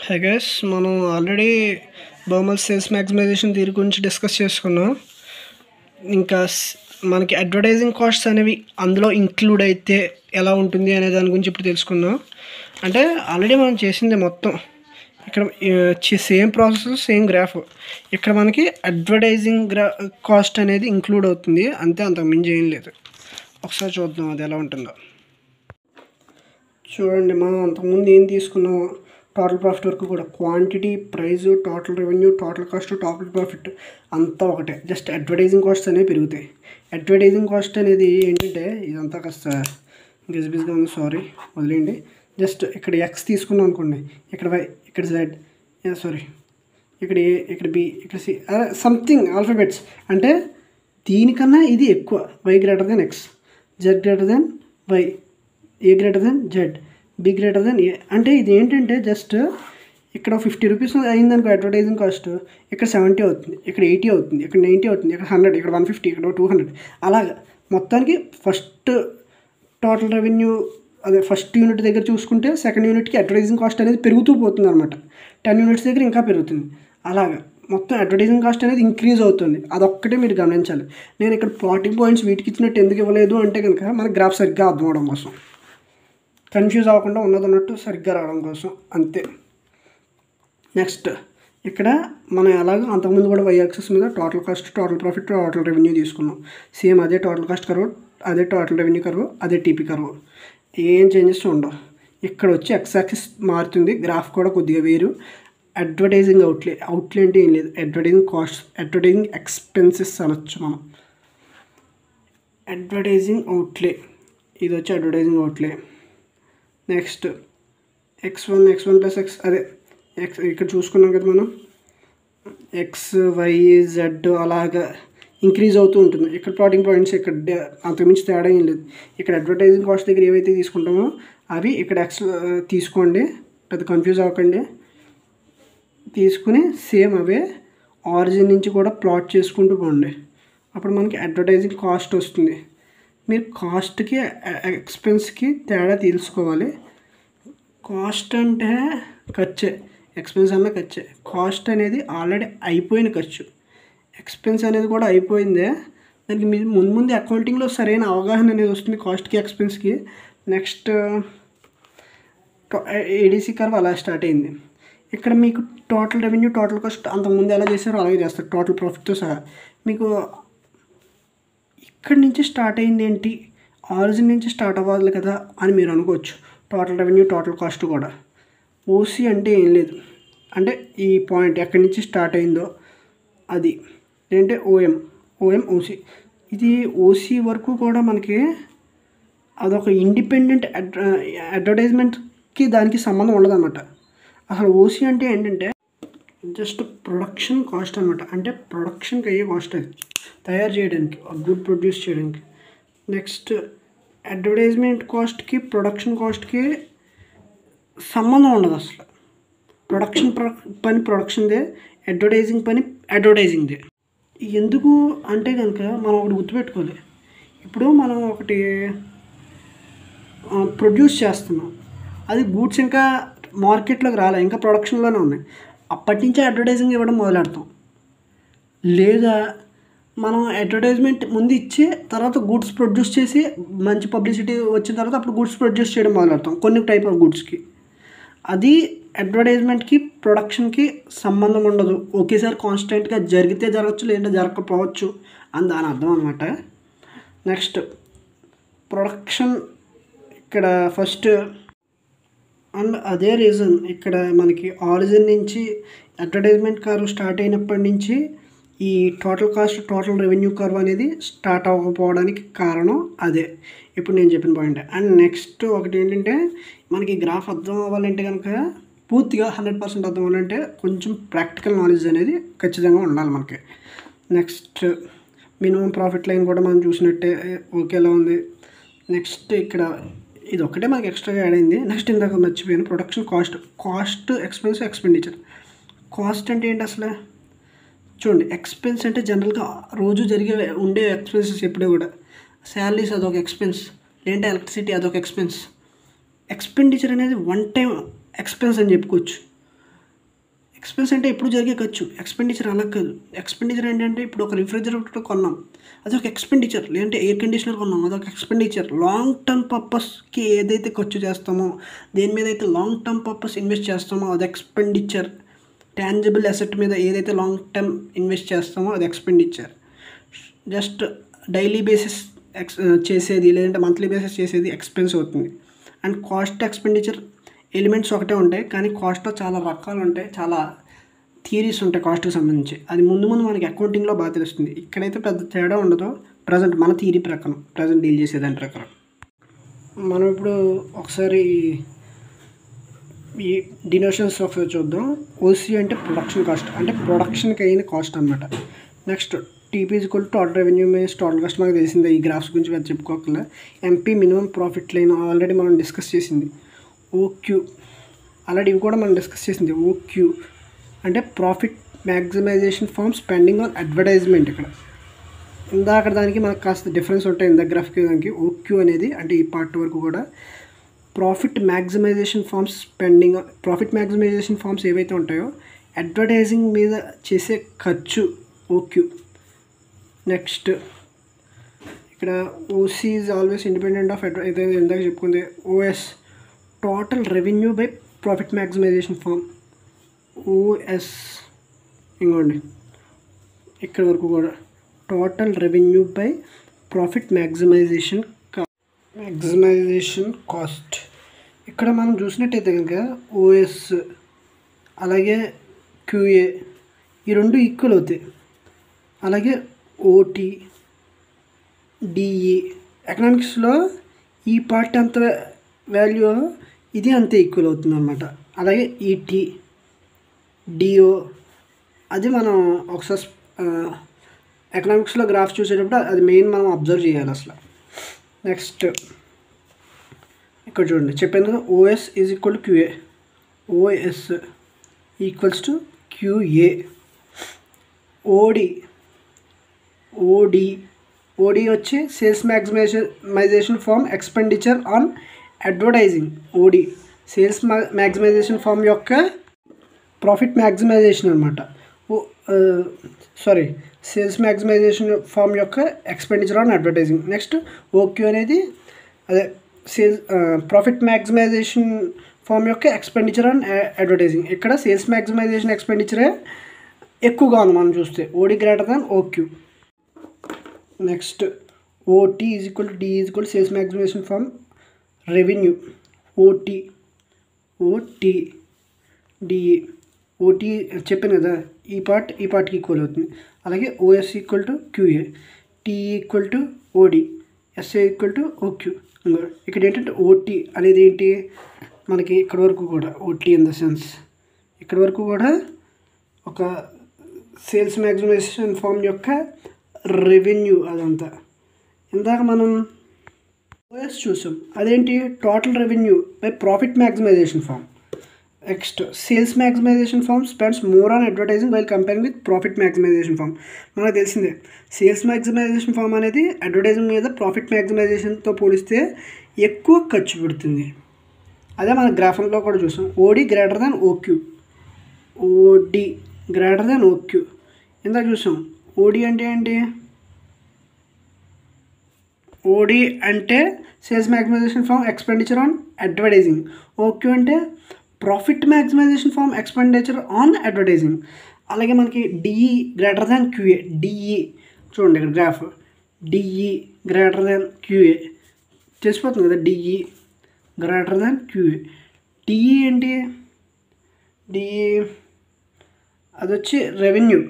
Hi guys, మనం already Barmal sales maximisation theory గురించి discuss చేసుకున్నాం. ఇంకా మనకి అడ్వర్టైజింగ్ కాస్ట్స్ అనేవి అందులో ఇంక్లూడ్ అయితే ఎలా ఉంటుంది అనే దాని గురించి ఇప్పుడు తెలుసుకుందాం. అంటే ఆల్రెడీ మనం చేసింది మొత్తం ఇక్కడ సేమ్ ప్రాసెస్, సేమ్ గ్రాఫ్. ఇక్కడ మనకి అడ్వర్టైజింగ్ కాస్ట్ అనేది ఇంక్లూడ్ అవుతుంది అంతే, అంతకు మించి ఏం లేదు. ఒకసారి చూద్దాం అది ఎలా ఉంటుందో. చూడండి, మనం అంతకుముందు ఏం తీసుకున్నాం, టోటల్ ప్రాఫిట్ వరకు కూడా quantity, price, total revenue, total cost, total profit అంతా ఒకటే. జస్ట్ అడ్వర్టైజింగ్ కాస్ట్ అనేవి పెరుగుతాయి. అడ్వర్టైజింగ్ కాస్ట్ అనేది ఏంటంటే ఇదంతా కాస్త గజిబిజిగా ఉంది, సారీ వదిలేయండి. జస్ట్ ఇక్కడ ఎక్స్ తీసుకున్నాం అనుకోండి, ఇక్కడ వై, ఇక్కడ జెడ్, సారీ ఇక్కడ ఏ, ఇక్కడ బి, ఇక్కడ సి, సంథింగ్ ఆల్ఫాబెట్స్. అంటే దీనికన్నా ఇది ఎక్కువ. Y greater than x, z greater than y, a greater than z, b greater than a. అంటే ఇది ఏంటంటే జస్ట్ ఇక్కడ 50 రూపీస్ అయిందనుకో అడ్వర్టైజింగ్ కాస్ట్, ఇక్కడ 70 అవుతుంది, ఇక్కడ 80 అవుతుంది, ఇక్కడ 90 అవుతుంది, ఇక్కడ 100, ఇక్కడ 150, ఇక్కడ 200. అలాగా మొత్తానికి ఫస్ట్ టోటల్ రెవెన్యూ, అదే ఫస్ట్ యూనిట్ దగ్గర చూసుకుంటే సెకండ్ యూనిట్కి అడ్వర్టైజింగ్ కాస్ట్ అనేది పెరుగుతూ పోతుంది అనమాట. 10 యూనిట్స్ దగ్గర ఇంకా పెరుగుతుంది. అలాగా మొత్తం అడ్వర్టైజింగ్ కాస్ట్ అనేది ఇంక్రీజ్ అవుతుంది. అదొక్కటే మీరు గమనించాలి. నేను ఇక్కడ ప్లాటింగ్ పాయింట్స్ వీటికి ఇచ్చినట్టు ఎందుకు ఇవ్వలేదు అంటే కనుక మనకి గ్రాఫ్ సరిగ్గా అర్థం అవడం కోసం, కన్ఫ్యూజ్ అవ్వకుండా ఉన్నది ఉన్నట్టు సరిగ్గా రావడం కోసం అంతే. నెక్స్ట్ ఇక్కడ మనం ఎలాగో అంతకుముందు కూడా వై యాక్సిస్ మీద total cost, total profit, total revenue తీసుకున్నాం. సేమ్ అదే టోటల్ కాస్ట్ కర్వ్, అదే టోటల్ రెవెన్యూ కర్వ్, అదే టీపీ కర్వ్. ఏం చేంజెస్ ఉండవు. ఇక్కడ వచ్చి ఎక్స్ యాక్సిస్ మారుతుంది, గ్రాఫ్ కూడా కొద్దిగా వేరు. అడ్వర్టైజింగ్ అవుట్లే అంటే ఏం లేదు, అడ్వర్టైజింగ్ కాస్ట్, అడ్వర్టైజింగ్ ఎక్స్పెన్సెస్ అనొచ్చు మనం. అడ్వర్టైజింగ్ అవుట్లే, ఇది వచ్చి advertising అవుట్లే. Next x1 plus X, అదే ఎక్స్ ఇక్కడ చూసుకున్నాం కదా మనం, ఎక్స్ వై జెడ్ అలాగా ఇంక్రీజ్ అవుతూ ఉంటుంది. ఇక్కడ ప్లాటింగ్ పాయింట్స్ ఇక్కడ అంతకుమించి తేడా ఏం లేదు. ఇక్కడ అడ్వర్టైజింగ్ కాస్ట్ దగ్గర ఏవైతే తీసుకుంటామో అవి ఇక్కడ ఎక్స్ తీసుకోండి, పెద్ద కన్ఫ్యూజ్ అవ్వకండి. తీసుకుని సేమ్ అవే ఆరిజిన్ నుంచి కూడా ప్లాట్ చేసుకుంటూ పోండి. అప్పుడు మనకి అడ్వర్టైజింగ్ కాస్ట్ వస్తుంది. మీరు కాస్ట్కి ఎక్స్పెన్స్కి తేడా తెలుసుకోవాలి. కాస్ట్ అంటే ఖర్చే, ఎక్స్పెన్స్ అన్న ఖర్చే. కాస్ట్ అనేది ఆల్రెడీ అయిపోయిన ఖర్చు, ఎక్స్పెన్స్ అనేది కూడా అయిపోయిందే. దానికి మీరు ముందు అకౌంటింగ్లో సరైన అవగాహన అనేది వస్తుంది కాస్ట్కి, ఎక్స్పెన్స్కి. నెక్స్ట్ ఏడీసీ కర్వ్ అలా స్టార్ట్ అయింది. ఇక్కడ మీకు టోటల్ రెవెన్యూ, టోటల్ కాస్ట్ అంతకుముందు ఎలా చేశారో అలాగే చేస్తారు, టోటల్ ప్రాఫిట్తో సహా. మీకు ఇక్కడి నుంచి స్టార్ట్ అయింది ఏంటి, ఆరిజిన్ నుంచి స్టార్ట్ అవ్వాలి కదా అని మీరు అనుకోవచ్చు. టోటల్ రెవెన్యూ, టోటల్ కాస్ట్ కూడా. ఓసీ అంటే ఏం లేదు, అంటే ఈ పాయింట్ ఎక్కడి నుంచి స్టార్ట్ అయిందో అది. ఏంటంటే ఓఎం, ఓసీ. ఇది ఓసీ వరకు కూడా మనకి అదొక ఇండిపెండెంట్ అడ్వర్టైజ్మెంట్కి దానికి సంబంధం ఉండదన్నమాట. అసలు ఓసీ అంటే ఏంటంటే జస్ట్ ప్రొడక్షన్ కాస్ట్ అనమాట. అంటే ప్రొడక్షన్కి అయ్యే కాస్ట్, అది తయారు చేయడానికి, గుడ్ ప్రొడ్యూస్ చేయడానికి. నెక్స్ట్ అడ్వర్టైజ్మెంట్ కాస్ట్కి ప్రొడక్షన్ కాస్ట్కి సంబంధం ఉండదు అసలు. ప్రొడక్షన్ పని ప్రొడక్షన్దే, అడ్వర్టైజింగ్ పని అడ్వర్టైజింగ్దే. ఎందుకు అంటే కనుక మనం ఒకటి గుర్తుపెట్టుకోవాలి. ఇప్పుడు మనం ఒకటి ప్రొడ్యూస్ చేస్తున్నాం, అది గూడ్స్ ఇంకా మార్కెట్లోకి రాలే, ఇంకా ప్రొడక్షన్లోనే ఉన్నాయి. అప్పటి నుంచే అడ్వర్టైజింగ్ ఇవ్వడం మొదలెడతాం. లేదా మనం అడ్వర్టైజ్మెంట్ ముందు ఇచ్చి తర్వాత గూడ్స్ ప్రొడ్యూస్ చేసి మంచి పబ్లిసిటీ వచ్చిన తర్వాత అప్పుడు గూడ్స్ ప్రొడ్యూస్ చేయడం మొదలెడతాం కొన్ని టైప్ ఆఫ్ గూడ్స్కి. అది అడ్వర్టైజ్మెంట్కి ప్రొడక్షన్కి సంబంధం ఉండదు. ఒకేసారి కాన్స్టెంట్గా జరిగితే జరగచ్చు, లేదంటే జరగకపోవచ్చు అని దాని అర్థం అనమాట. నెక్స్ట్ ప్రొడక్షన్ ఇక్కడ ఫస్ట్. అండ్ అదే రీజన్ ఇక్కడ మనకి ఆరిజిన్ నుంచి అడ్వర్టైజ్మెంట్ కర్వ్ స్టార్ట్ అయినప్పటి నుంచి ఈ total cost, total revenue curve అనేది స్టార్ట్ అవ్వకపోవడానికి కారణం అదే, ఇప్పుడు నేను చెప్పిన పాయింట్. అండ్ నెక్స్ట్ ఒకటి ఏంటంటే మనకి గ్రాఫ్ అర్థం అవ్వాలంటే కనుక, పూర్తిగా 100% అర్థం అవ్వాలంటే కొంచెం ప్రాక్టికల్ నాలెడ్జ్ అనేది ఖచ్చితంగా ఉండాలి మనకి. నెక్స్ట్ మినిమం ప్రాఫిట్ లైన్ కూడా మనం చూసినట్టే ఓకేలా ఉంది. నెక్స్ట్ ఇక్కడ ఇది ఒక్కటే మనకి ఎక్స్ట్రాగా యాడ్ అయింది. నెక్స్ట్ ఇందాక మర్చిపోయాను, production cost, expense, expenditure. Cost అంటే ఏంటి అసలు చూడండి. ఎక్స్పెన్స్ అంటే జనరల్గా రోజు జరిగే ఉండే ఎక్స్పెన్సెస్. ఎప్పుడూ కూడా శాలరీస్ అదొక ఎక్స్పెన్స్, లేదంటే ఎలక్ట్రిసిటీ అదొక ఎక్స్పెన్స్. ఎక్స్పెండిచర్ అనేది వన్ టైం ఎక్స్పెన్స్ అని చెప్పుకోవచ్చు. ఎక్స్పెన్స్ అంటే ఎప్పుడు జరిగే ఖర్చు, ఎక్స్పెండిచర్ అలా కాదు. ఎక్స్పెండిచర్ ఏంటంటే ఇప్పుడు ఒక రిఫ్రిజిరేటర్ కొన్నాం, అది ఒక ఎక్స్పెండిచర్. లేదంటే ఎయిర్ కండిషనర్ కొన్నాం, అదొక ఎక్స్పెండిచర్. లాంగ్ టర్మ్ పర్పస్కి ఏదైతే ఖర్చు చేస్తామో, దేని మీద అయితే లాంగ్ టర్మ్ పర్పస్ ఇన్వెస్ట్ చేస్తామో అది ఎక్స్పెండిచర్. టాంజిబుల్ అసెట్ మీద ఏదైతే లాంగ్ టర్మ్ ఇన్వెస్ట్ చేస్తామో అది ఎక్స్పెండిచర్. జస్ట్ డైలీ బేసిస్ చేసేది లేదంటే మంత్లీ బేసిస్ చేసేది ఎక్స్పెన్స్ అవుతుంది. అండ్ కాస్ట్ ఎక్స్పెండిచర్ ఎలిమెంట్స్ ఒకటే ఉంటాయి, కానీ కాస్ట్లో చాలా రకాలు ఉంటాయి, చాలా థియరీస్ ఉంటాయి కాస్ట్కి సంబంధించి. అది ముందు మనకి అకౌంటింగ్లో బాగా తెలుస్తుంది. ఇక్కడైతే పెద్ద తేడా ఉండదు ప్రజెంట్ మన థియరీ ప్రకారం, ప్రజెంట్ డీల్ చేసేదాని ప్రకారం. మనం ఇప్పుడు ఒకసారి ఈ డినోషన్స్ ఆఫ్ చూద్దాం. ఓసీ అంటే ప్రొడక్షన్ కాస్ట్, అంటే ప్రొడక్షన్కి అయిన కాస్ట్ అనమాట. Next TP is equal to total revenue minus total cost. మనకు తెలిసిందే, ఈ గ్రాఫ్స్ గురించి పెద్ద చెప్పుకోకుండా. MP minimum profit line already మనం డిస్కస్ చేసింది. ఓక్యూ ఆల్రెడీ ఇవి కూడా మనం డిస్కస్ చేసింది. ఓక్యూ అంటే profit maximisation firm spending on advertisement. ఇక్కడ ఇందాక దానికి మనకు కాస్త డిఫరెన్స్ ఉంటాయి, ఇందాక గ్రాఫ్కి దానికి. ఓక్యూ అనేది అంటే ఈ పార్ట్ వరకు కూడా profit maximization firms spending, profit maximization firms ఏవైతే ఉంటాయో అడ్వర్టైజింగ్ మీద చేసే ఖర్చు ఓక్యూ. నెక్స్ట్ ఇక్కడ OC is always independent of అయితే ఇందాక చెప్పుకుంది. OS total revenue by profit maximisation firm. OS ఇంకోండి ఇక్కడ వరకు కూడా total revenue by profit maximization cost. ఇక్కడ మనం చూసినట్టయితే కనుక ఓఎస్ అలాగే క్యూఏ ఈ రెండు ఈక్వల్ అవుతాయి. అలాగే ఓటీ డిఈ ఎకనామిక్స్లో ఈ పార్ట్ అంత వాల్యూ ఇది అంతే ఈక్వల్ అవుతుంది అనమాట. అలాగే ఈటీ డిఓ అది మనం ఒకసారి ఎకనామిక్స్లో గ్రాఫ్ చూసేటప్పుడు అది మెయిన్ మనం అబ్జర్వ్ చేయాలి అసలు. నెక్స్ట్ ఇక్కడ చూడండి చెప్పాను కదా, OS is equal to QA. OS equals to QA. OD వచ్చి sales maximisation firm expenditure on advertising. OD sales maximisation firm యొక్క ప్రాఫిట్ మ్యాక్సిమైజేషన్ అనమాట. సేల్స్ మ్యాక్సిమైజేషన్ ఫార్మ్ యొక్క expenditure on advertising. Next OQ అనేది అదే సేల్స్ ప్రాఫిట్ మ్యాక్సిమైజేషన్ ఫార్మ్ యొక్క expenditure on advertising. ఇక్కడ sales maximization ఎక్స్పెండిచరే ఎక్కువగా ఉంది మనం చూస్తే, OD greater than OQ. Next OT is equal to DE is equal to sales maximisation firm revenue. OT DE OT చెప్పాను కదా, ఈ పార్ట్కి ఈక్వల్ అవుతుంది. అలాగే OS equal to QA, TE equal to OD, SA equal to OQ. ఇక్కడ ఏంటంటే OT అనేది ఏంటి మనకి ఇక్కడ వరకు కూడా ఓటీ ఇన్ ద సెన్స్ ఇక్కడ వరకు కూడా ఒక సేల్స్ మ్యాక్సిమైజేషన్ ఫార్మ్ యొక్క రెవెన్యూ అదంతా. ఇందాక మనం ఓఎస్ చూసాం, అదేంటి total revenue by profit maximisation firm. Next sales maximisation firm spends more on advertising while comparing with profit maximisation firm. మనకు తెలిసిందే సేల్స్ మ్యాక్సిమైజేషన్ ఫార్మ్ అనేది అడ్వర్టైజింగ్ మీద ప్రాఫిట్ మ్యాక్సిమైజేషన్తో పోలిస్తే ఎక్కువ ఖర్చు పెడుతుంది. అదే మన గ్రాఫంలో కూడా చూసాం. OD greater than OQ, OD greater than OQ ఇందాక చూసాం. ఓడి అంటే ఏంటి, ఓడి అంటే sales maximisation firm expenditure on advertising. OQ అంటే profit maximisation firm expenditure on advertising. అలాగే మనకి DE greater than QA. DE చూడండి ఇక్కడ graph, DE greater than QA తెలిసిపోతుంది కదా, DE greater than QA. DE ఏంటి, డిఈ అది వచ్చి revenue.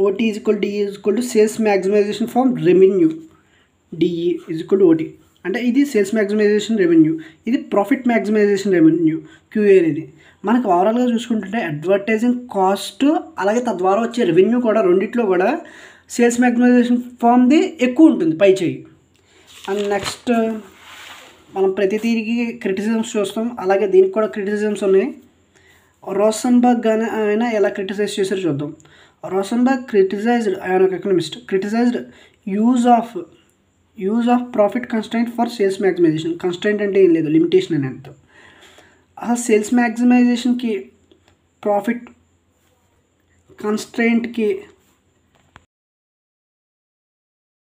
OT is equal DE is equal to sales maximisation firm revenue. DE is equal to OT అంటే ఇది sales maximization revenue, ఇది profit maximization revenue QA అనేది. మనకు ఓవరాల్గా చూసుకుంటుంటే అడ్వర్టైజింగ్ కాస్ట్ అలాగే తద్వారా వచ్చే రెవెన్యూ కూడా రెండిట్లో కూడా సేల్స్ మ్యాక్సిమైజేషన్ ఫార్మ్ది ఎక్కువ ఉంటుంది పై చేయి. అండ్ నెక్స్ట్ మనం ప్రతి తీరికి క్రిటిసిజమ్స్ చూస్తాం, అలాగే దీనికి కూడా క్రిటిసిజమ్స్ ఉన్నాయి. రోసన్బర్గ్ కానీ ఆయన ఎలా క్రిటిసైజ్ చేశారో చూద్దాం. రోసన్బర్గ్ క్రిటిసైజ్డ్, ఆయన ఒక economist, criticised use of profit constraint for sales maximisation. Constraint అంటే ఏం లేదు, లిమిటేషన్ అని అర్థం. అసలు సేల్స్ మ్యాక్సిమైజేషన్కి, ప్రాఫిట్ కన్స్ట్రెయింట్కి